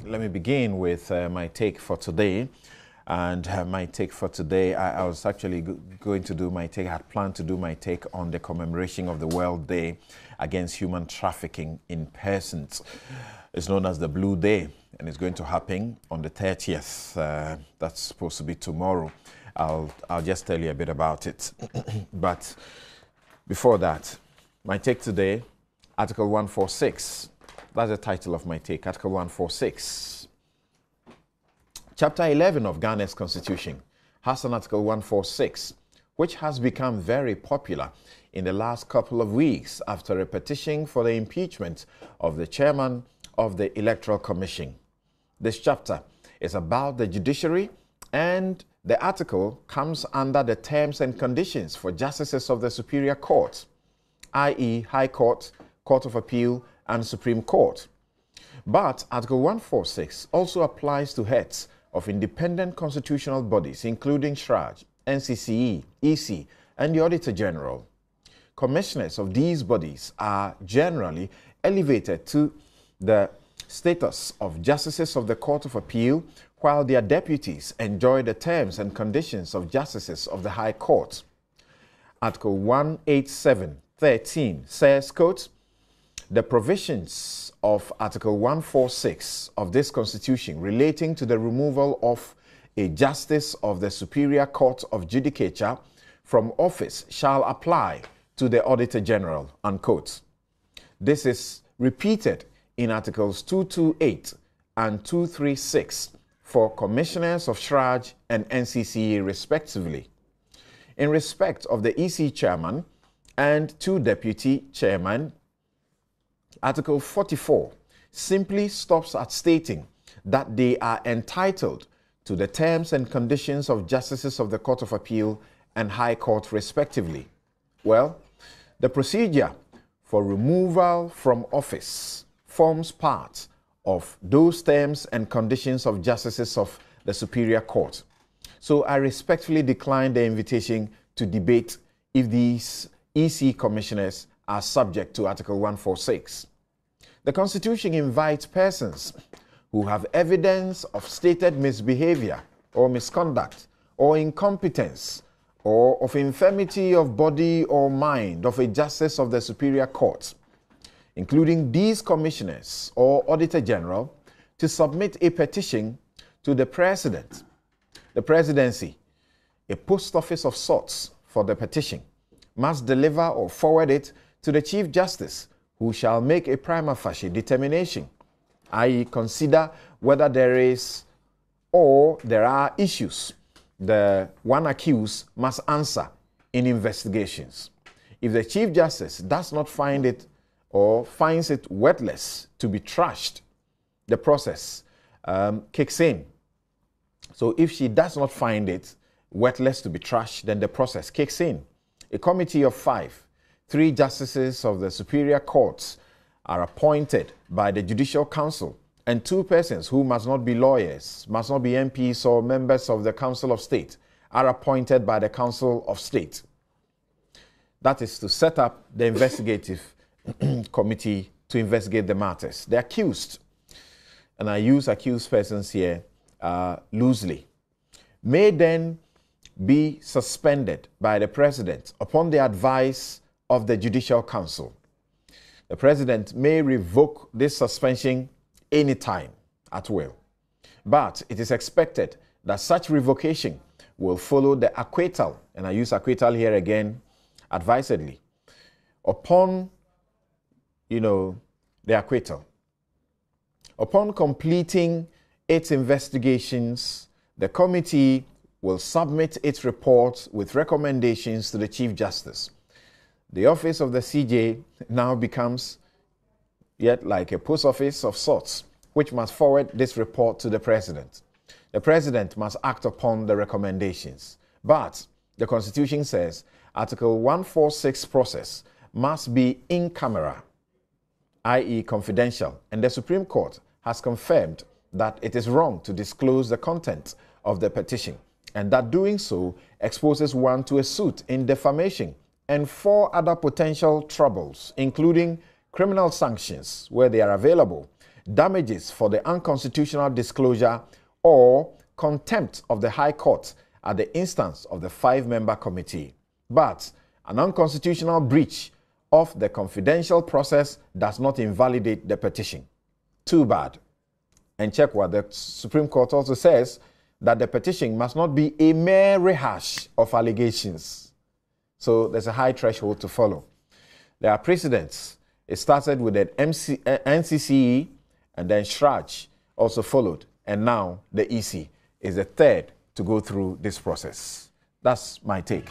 let me begin with my take for today. And my take for today, I was actually going to do my take, I had planned to do my take on the commemoration of the World Day Against Human Trafficking in Persons. It's known as the Blue Day, and it's going to happen on the 30th. That's supposed to be tomorrow. I'll just tell you a bit about it. But before that, my take today, Article 146. That's the title of my take, Article 146. Chapter 11 of Ghana's Constitution has an Article 146, which has become very popular in the last couple of weeks after a petition for the impeachment of the chairman of the Electoral Commission. This chapter is about the judiciary, and the article comes under the terms and conditions for justices of the Superior Court, i.e. High Court, Court of Appeal, and Supreme Court. But Article 146 also applies to heads of independent constitutional bodies, including SHRAJ, NCCE, EC, and the Auditor General. Commissioners of these bodies are generally elevated to the status of justices of the Court of Appeal, while their deputies enjoy the terms and conditions of justices of the High Court. Article 187(13) says, quote, "The provisions of Article 146 of this Constitution relating to the removal of a justice of the Superior Court of Judicature from office shall apply to the Auditor General," unquote. This is repeated in Articles 228 and 236 for commissioners of SHRAJ and NCCE respectively. In respect of the EC chairman and two deputy chairmen, Article 44 simply stops at stating that they are entitled to the terms and conditions of justices of the Court of Appeal and High Court respectively. Well, the procedure for removal from office forms part of those terms and conditions of justices of the Superior Court. So I respectfully decline the invitation to debate if these EC commissioners are subject to Article 146. The Constitution invites persons who have evidence of stated misbehavior or misconduct or incompetence or of infirmity of body or mind of a justice of the Superior Court, including these commissioners or Auditor General, to submit a petition to the President, the Presidency, a post office of sorts for the petition, must deliver or forward it to the Chief Justice, who shall make a prima facie determination, i.e. consider whether there is or there are issues the one accused must answer in investigations. If the Chief Justice does not find it or finds it worthless to be trashed, the process kicks in. So if she does not find it worthless to be trashed, then the process kicks in. A committee of 5, 3 justices of the Superior Courts are appointed by the Judicial Council, and 2 persons who must not be lawyers, must not be MPs or members of the Council of State, are appointed by the Council of State. That is to set up the investigative committee to investigate the matters. The accused, and I use accused persons here loosely, may then be suspended by the President upon the advice of the Judicial Council. The President may revoke this suspension anytime at will, but it is expected that such revocation will follow the acquittal, and I use acquittal here again advisedly, upon, the acquittal. Upon completing its investigations, the committee will submit its report with recommendations to the Chief Justice. The office of the CJ now becomes yet like a post office of sorts, which must forward this report to the President. The President must act upon the recommendations. But the Constitution says Article 146 process must be in camera, i.e. confidential, and the Supreme Court has confirmed that it is wrong to disclose the content of the petition, and that doing so exposes one to a suit in defamation and 4 other potential troubles, including criminal sanctions where they are available, damages for the unconstitutional disclosure, or contempt of the High Court at the instance of the 5-member committee. But an unconstitutional breach of the confidential process does not invalidate the petition. Too bad. And check what the Supreme Court also says, that the petition must not be a mere rehash of allegations. So there's a high threshold to follow. There are precedents. It started with the NCCE, and then SHRAJ also followed. And now the EC is the third to go through this process. That's my take.